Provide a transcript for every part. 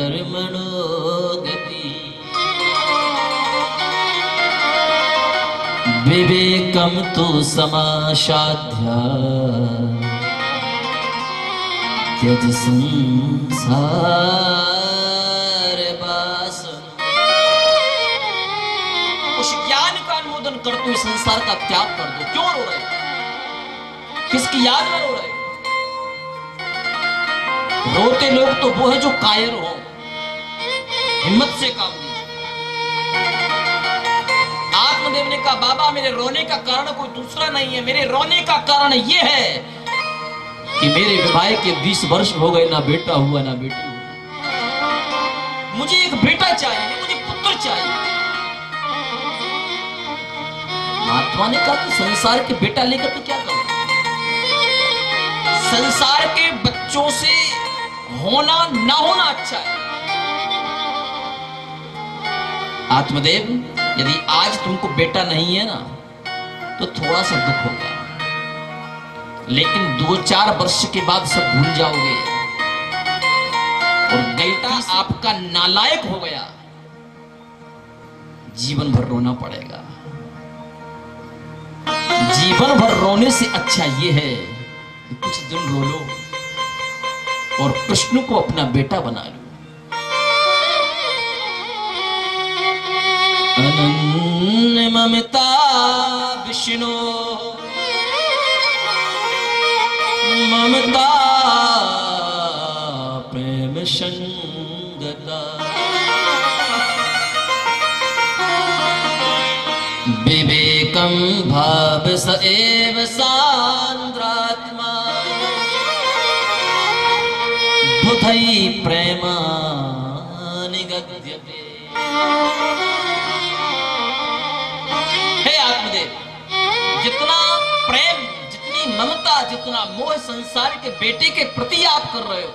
कर्मणो गति विवेकम तु समासाध्या त्यज संसार वासन। उस ज्ञान का अनुमोदन कर तू संसार का त्याग कर दो। क्यों रो रहे? किसकी याद में रो रहे? रोते लोग तो वो है जो कायर हो। हिम्मत से काम लीजिए। आत्मदेव ने कहा बाबा मेरे रोने का कारण कोई दूसरा नहीं है, मेरे रोने का कारण ये है कि मेरे विवाह के 20 वर्ष हो गए, ना बेटा हुआ ना बेटी हुई। मुझे एक बेटा चाहिए, मुझे पुत्र चाहिए। महात्मा ने कहा कि संसार के बेटा लेकर के क्या करो? संसार के बच्चों से होना ना होना अच्छा है। आत्मदेव यदि आज तुमको बेटा नहीं है ना तो थोड़ा सा दुख होगा, लेकिन 2-4 वर्ष के बाद सब भूल जाओगे। और बेटा आपका नालायक हो गया, जीवन भर रोना पड़ेगा। जीवन भर रोने से अच्छा ये है कि कुछ दिन रो लो और कृष्ण को अपना बेटा बना लो। अनन्य ममता विष्णु ममता प्रेम संगता विवेकम भाव स एव सांद्रात्मा बुधई प्रेमा निगद्यते। हे आत्मदेव, जितना प्रेम, जितनी ममता, जितना मोह संसार के बेटे के प्रति आप कर रहे हो,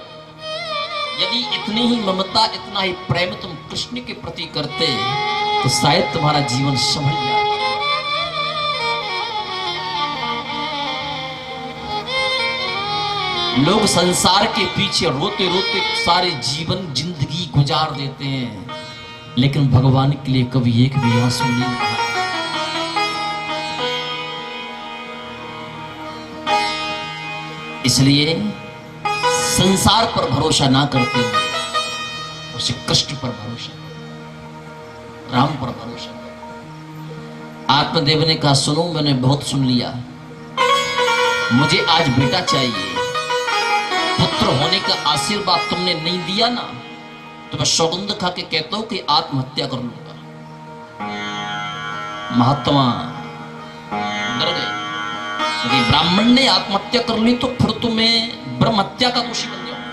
यदि इतनी ही ममता, इतना ही प्रेम तुम कृष्ण के प्रति करते तो शायद तुम्हारा जीवन संभल जाता। लोग संसार के पीछे रोते रोते सारे जीवन जिंदगी गुजार देते हैं, लेकिन भगवान के लिए कभी एक भी आंसू नहीं उठाते। इसलिए संसार पर भरोसा ना करते हुए उसे कृष्ण पर भरोसा, राम पर भरोसा। आत्मदेव ने कहा सुनो, मैंने बहुत सुन लिया, मुझे आज बेटा चाहिए। पुत्र होने का आशीर्वाद तुमने नहीं दिया ना, तो मैं सौगंध खा के कहता हूं कि आत्महत्या कर लूंगा। महात्मा डर गए। यदि ब्राह्मण ने आत्महत्या कर ली तो फिर तो मैं ब्रह्म हत्या का दोषी बन जाऊं।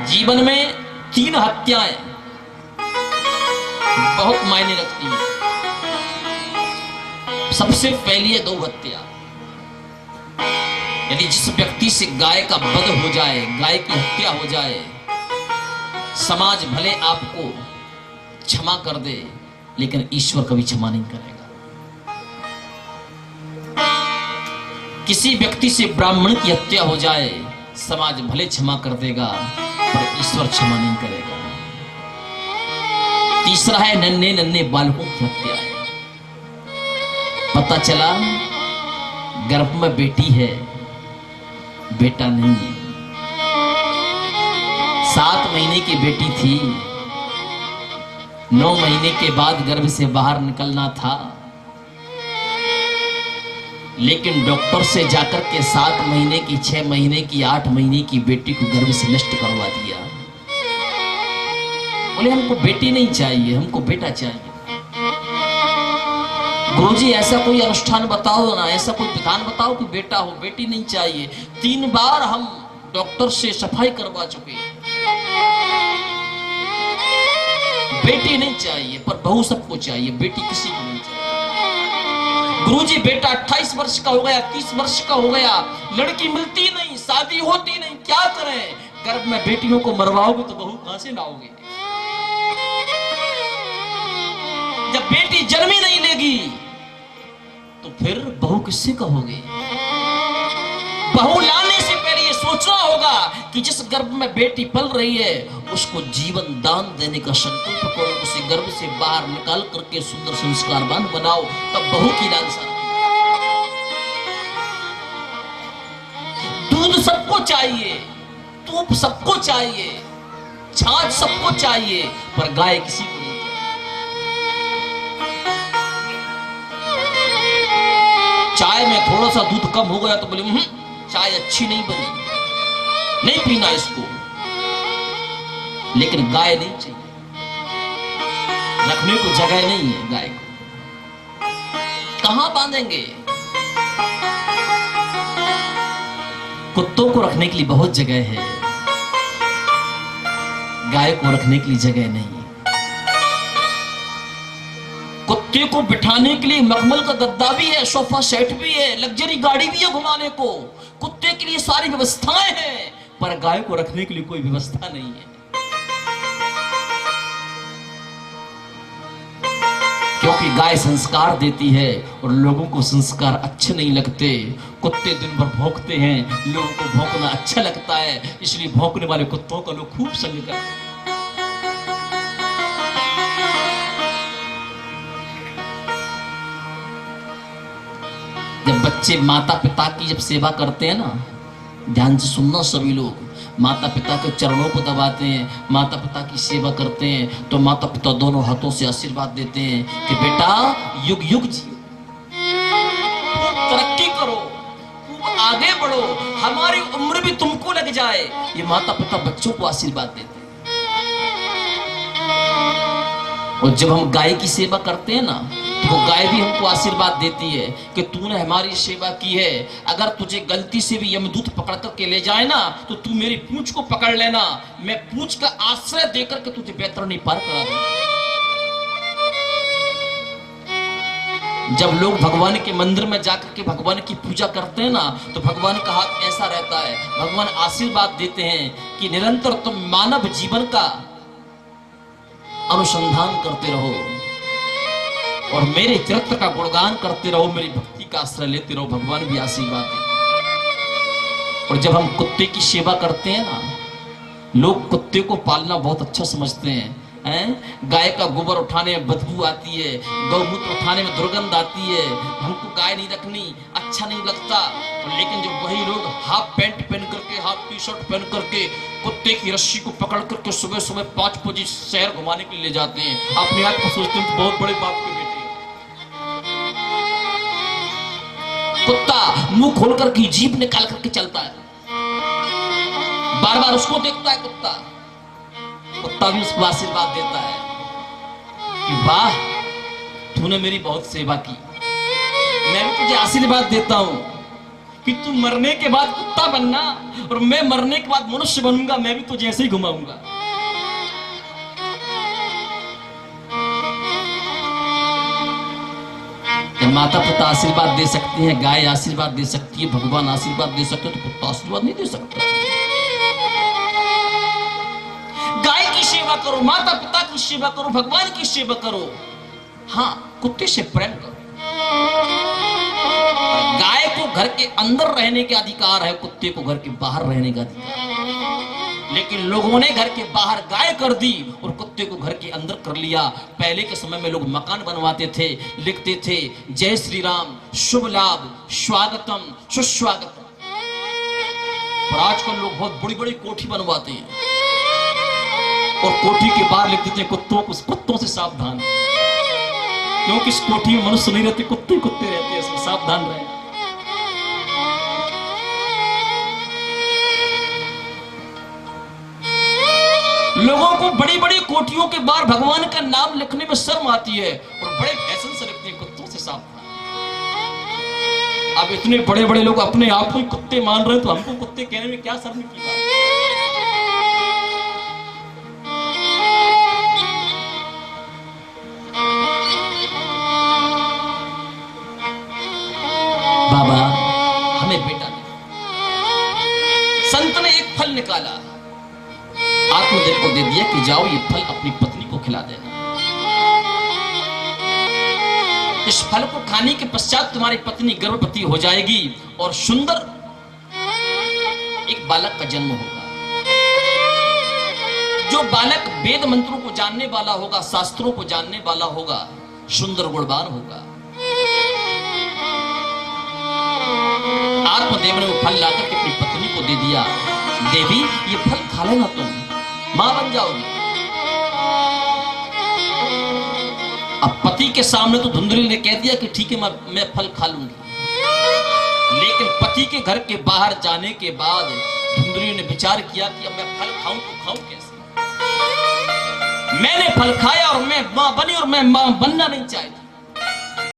जीवन में 3 हत्याएं बहुत मायने रखती हैं। सबसे पहली है गौ हत्या। यदि जिस व्यक्ति से गाय का वध हो जाए, गाय की हत्या हो जाए, समाज भले आपको क्षमा कर दे, लेकिन ईश्वर कभी क्षमा नहीं करेगा। किसी व्यक्ति से ब्राह्मण की हत्या हो जाए, समाज भले क्षमा कर देगा, पर ईश्वर क्षमा नहीं करेगा। तीसरा है नन्हे नन्हे बालकों की हत्या है। पता चला गर्भ में बेटी है, बेटा नहीं है। 7 महीने की बेटी थी, 9 महीने के बाद गर्भ से बाहर निकलना था, लेकिन डॉक्टर से जाकर के 7 महीने की, 6 महीने की, 8 महीने की बेटी को गर्भ से नष्ट करवा दिया। बोले हमको बेटी नहीं चाहिए, हमको बेटा चाहिए। गुरुजी ऐसा कोई अनुष्ठान बताओ ना, ऐसा कोई विधान बताओ कि बेटा हो, बेटी नहीं चाहिए। 3 बार हम डॉक्टर से सफाई करवा चुके, बेटी नहीं चाहिए, पर बहू सबको चाहिए, बेटी किसी को नहीं चाहिए। गुरुजी बेटा 28 वर्ष का हो गया, 30 वर्ष का हो गया, लड़की मिलती नहीं, शादी होती नहीं, क्या करें? गर्भ में बेटियों को मरवाओगे तो बहू कहां से लाओगे? जब बेटी जन्म ही नहीं लेगी तो फिर बहू किससे कहोगे? बहू लाने से पहले ये सोचना होगा कि जिस गर्भ में बेटी पल रही है उसको जीवन दान देने का संकल्प करो, उसे गर्भ से बाहर निकाल करके सुंदर संस्कारवान बनाओ, तब बहू की लालसा। दूध सबको चाहिए, तूप सबको चाहिए, छाछ सबको चाहिए, पर गाय किसी को नहीं। चाय में थोड़ा सा दूध कम हो गया तो बोले चाय अच्छी नहीं बनी, नहीं पीना इसको। लेकिन गाय नहीं चाहिए, रखने को जगह नहीं है गाय को, कहां बांधेंगे? कुत्तों को रखने के लिए बहुत जगह है, गाय को रखने के लिए जगह नहीं है। कुत्ते को बिठाने के लिए मखमल का गद्दा भी है, सोफा सेट भी है, लग्जरी गाड़ी भी है घुमाने को, कुत्ते के लिए सारी व्यवस्थाएं हैं, पर गाय को रखने के लिए कोई व्यवस्था नहीं है। क्योंकि गाय संस्कार देती है और लोगों को संस्कार अच्छे नहीं लगते। कुत्ते दिन भर भौंकते हैं, लोगों को भौंकना अच्छा लगता है, इसलिए भौंकने वाले कुत्तों का लोग खूब संग करते हैं। जब बच्चे माता पिता की जब सेवा करते हैं ना, ध्यान से सुनना सभी लोग, माता पिता के चरणों को दबाते हैं, माता पिता की सेवा करते हैं, तो माता पिता दोनों हाथों से आशीर्वाद देते हैं कि बेटा युग युग जियो, तरक्की करो, आगे बढ़ो, हमारी उम्र भी तुमको लग जाए। ये माता पिता बच्चों को आशीर्वाद देते हैं। और जब हम गाय की सेवा करते हैं ना, तो गाय भी हमको आशीर्वाद देती है कि तूने हमारी सेवा की है, अगर तुझे गलती से भी यमदूत पकड़ करके ले जाए ना, तो तू मेरी पूंछ को पकड़ लेना, मैं पूंछ का आश्रय देकर के तुझे बैतरणी पार करा दूंगा। जब लोग भगवान के मंदिर में जाकर के भगवान की पूजा करते हैं ना, तो भगवान का हाथ ऐसा रहता है, भगवान आशीर्वाद देते हैं कि निरंतर तुम मानव जीवन का अनुसंधान करते रहो और मेरे चरित्र का गुणगान करते रहो, मेरी भक्ति का आश्रय लेते रहो, भगवान भी आशीर्वाद देते। और जब हम कुत्ते की सेवा करते हैं ना, लोग कुत्ते को पालना बहुत अच्छा समझते हैं। गाय का गोबर उठाने में बदबू आती है, गौमूत्र उठाने में दुर्गंध आती है, हमको गाय नहीं रखनी, अच्छा नहीं लगता। लेकिन जब वही लोग हाफ पैंट पहन करके, हाफ टी शर्ट पहन करके कुत्ते की रस्सी को पकड़ करके सुबह सुबह 5 बजे शहर घुमाने के लिए ले जाते हैं, अपने आप को सोचते हैं बहुत बड़े बाप के बेटे। कुत्ता मुंह खोल करके जीभ निकाल करके चलता है, बार बार उसको देखता है कुत्ता। कुत्ता भी उसको आशीर्वाद देता है कि वाह तूने मेरी बहुत सेवा की, मैं भी तुझे आशीर्वाद देता हूं कि तू मरने के बाद कुत्ता बनना और मैं मरने के बाद मनुष्य बनूंगा, मैं भी तुझे ऐसे ही घुमाऊंगा। माता पिता आशीर्वाद दे सकते हैं, गाय आशीर्वाद दे सकती है, भगवान आशीर्वाद दे सकते हैं, तो कुत्ता आशीर्वाद नहीं दे सकता। गाय की सेवा करो, माता पिता की सेवा करो, भगवान की सेवा करो, हाँ कुत्ते से प्रेम करो। गाय को घर के अंदर रहने के अधिकार है, कुत्ते को घर के बाहर रहने का अधिकार। लेकिन लोगों ने घर के बाहर गाय कर दी और कुत्ते को घर के अंदर कर लिया। पहले के समय में लोग मकान बनवाते थे, लिखते थे जय श्री राम, शुभ लाभ, स्वागतम, सुस्वागतम। और आजकल लोग बहुत बड़ी बड़ी कोठी बनवाते हैं और कोठी के बाहर लिख देते हैं कुत्तों से सावधान, क्योंकि इस कोठी में मनुष्य नहीं रहते, कुत्ते कुत्ते रहते हैं, इसमें सावधान रहे। लोगों को बड़ी बड़ी कोठियों के बाहर भगवान का नाम लिखने में शर्म आती है और बड़े फैशन से लिखते हैं कुत्तों से सावधान। अब इतने बड़े बड़े लोग अपने आप को ही कुत्ते मान रहे हैं, तो हमको कुत्ते कहने में क्या शर्म की बात। बाबा हमें बेटा नहीं, संत ने एक फल निकाला, आत्मदेव को दे दिया कि जाओ ये फल अपनी पत्नी को खिला देना। इस फल को खाने के पश्चात तुम्हारी पत्नी गर्भवती हो जाएगी और सुंदर एक बालक का जन्म होगा। जो बालक वेद मंत्रों को जानने वाला होगा, शास्त्रों को जानने वाला होगा, सुंदर गुणवान होगा। आत्मदेव ने वो फल लाकर के अपनी पत्नी को दे दिया। देवी ये फल खा लेना, तुम मां बन जाओगी। अब पति के सामने तो धुंधली ने कह दिया कि ठीक है मैं फल खा लूंगी, लेकिन पति के घर के बाहर जाने के बाद धुंधली ने विचार किया कि अब मैं फल खाऊं तो खाऊं कैसे। मैंने फल खाया और मैं मां बनी और मैं मां बनना नहीं चाहती।